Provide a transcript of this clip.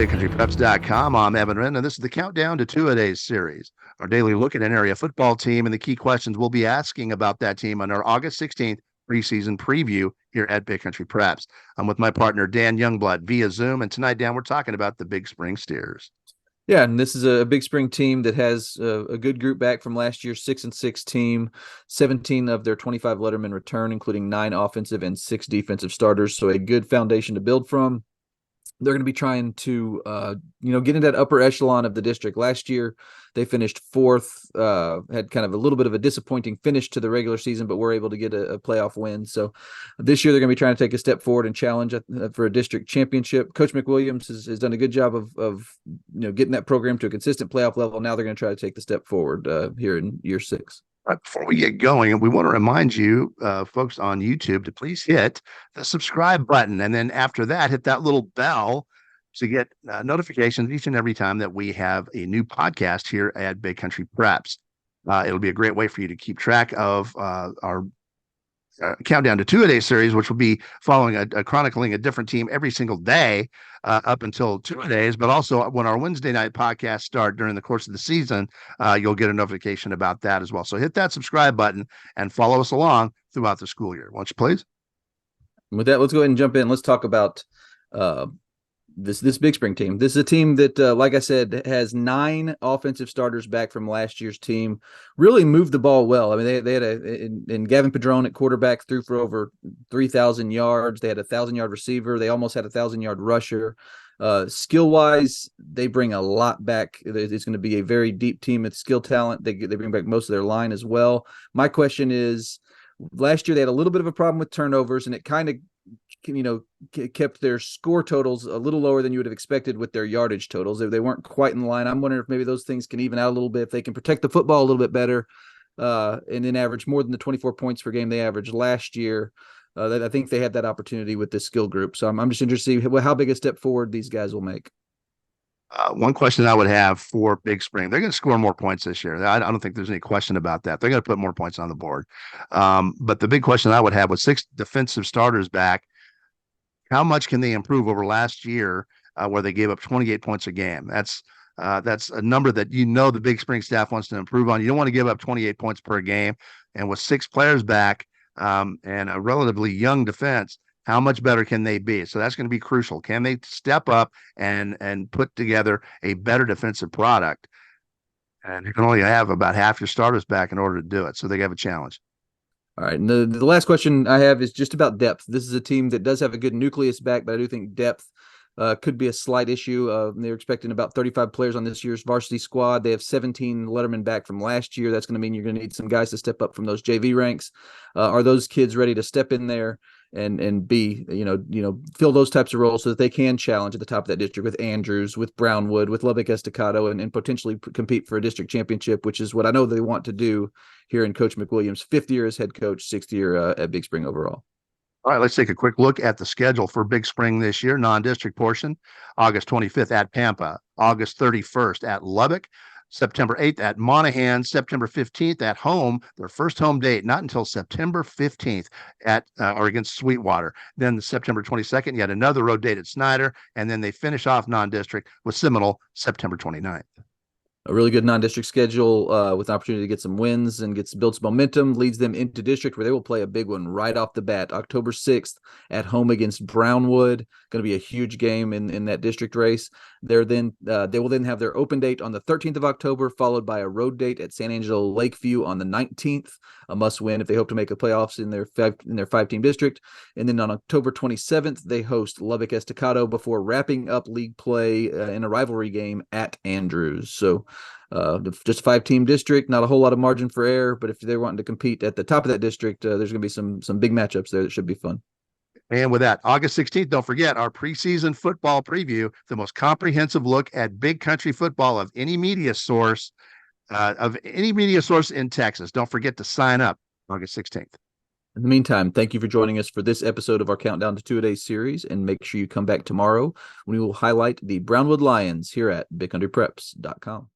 BigCountryPreps.com. I'm Evan Wren, and this is the Countdown to Two-A-Days series, our daily look at an area football team and the key questions we'll be asking about that team on our August 16th preseason preview here at Big Country Preps. I'm with my partner, Dan Youngblood, via Zoom, and tonight, Dan, we're talking about the Big Spring Steers. Yeah, and this is a Big Spring team that has a good group back from last year's 6-6 team. 17 of their 25 lettermen return, including 9 offensive and 6 defensive starters. So a good foundation to build from. They're going to be trying to, get in that upper echelon of the district. Last year, they finished 4th, had kind of a little bit of a disappointing finish to the regular season, but were able to get a playoff win. So this year, they're going to be trying to take a step forward and challenge for a district championship. Coach McWilliams has done a good job of getting that program to a consistent playoff level. Now they're going to try to take the step forward here in year 6. Right before we get going, we want to remind you, folks on YouTube, to please hit the subscribe button. And then after that, hit that little bell to get notifications each and every time that we have a new podcast here at Big Country Preps. It'll be a great way for you to keep track of our Countdown to Two-A-Days series, which will be following a chronicling a different team every single day up until Two-A-Days, but also when our Wednesday night podcasts start during the course of the season, you'll get a notification about that as well. So hit that subscribe button and follow us along throughout the school year. Won't you please? With that, let's go ahead and jump in. Let's talk about this Big Spring team. This is a team that, like I said, has 9 offensive starters back from last year's team. Really moved the ball well. I mean, they had and Gavin Padron at quarterback threw for over 3,000 yards. They had a 1,000-yard receiver. They almost had a 1,000-yard rusher. Skill-wise, they bring a lot back. It's going to be a very deep team with skill talent. They bring back most of their line as well. My question is, last year they had a little bit of a problem with turnovers, and it kind of kept their score totals a little lower than you would have expected with their yardage totals. They weren't quite in line. I'm wondering if maybe those things can even out a little bit if they can protect the football a little bit better and then average more than the 24 points per game they averaged last year. I think they had that opportunity with this skill group. So I'm just interested to see how big a step forward these guys will make. One question I would have for Big Spring, they're going to score more points this year. I don't think there's any question about that. They're going to put more points on the board. But the big question I would have with 6 defensive starters back, how much can they improve over last year where they gave up 28 points a game? That's a number that the Big Spring staff wants to improve on. You don't want to give up 28 points per game. And with 6 players back and a relatively young defense, how much better can they be? So that's going to be crucial. Can they step up and put together a better defensive product? And you can only have about half your starters back in order to do it. So they have a challenge. All right. And the last question I have is just about depth. This is a team that does have a good nucleus back, but I do think depth could be a slight issue. They're expecting about 35 players on this year's varsity squad. They have 17 lettermen back from last year. That's going to mean you're going to need some guys to step up from those JV ranks. Are those kids ready to step in there and be, fill those types of roles so that they can challenge at the top of that district with Andrews, with Brownwood, with Lubbock Estacado, and potentially compete for a district championship, which is what I know they want to do here in Coach McWilliams' 5th year as head coach, 6th year at Big Spring overall. All right, let's take a quick look at the schedule for Big Spring this year. Non-district portion, August 25th at Pampa, August 31st at Lubbock, September 8th at Monaghan, September 15th at home. Their first home date, not until September 15th or against Sweetwater. Then September 22nd, yet another road date at Snyder. And then they finish off non-district with Seminole, September 29th. A really good non-district schedule with an opportunity to get some wins and build some momentum, leads them into district where they will play a big one right off the bat. October 6th at home against Brownwood. Going to be a huge game in that district race. They will then have their open date on the 13th of October, followed by a road date at San Angelo Lakeview on the 19th. A must win if they hope to make the playoffs in their 5-team district. And then on October 27th, they host Lubbock Estacado before wrapping up league play in a rivalry game at Andrews. So just a 5-team district, not a whole lot of margin for error, but if they're wanting to compete at the top of that district, there's going to be some big matchups there that should be fun. And with that, August 16th, don't forget our preseason football preview, the most comprehensive look at big country football of any media source in Texas. Don't forget to sign up August 16th. In the meantime, thank you for joining us for this episode of our Countdown to Two-A-Days series, and make sure you come back tomorrow when we will highlight the Brownwood Lions here at BigCountryPreps.com.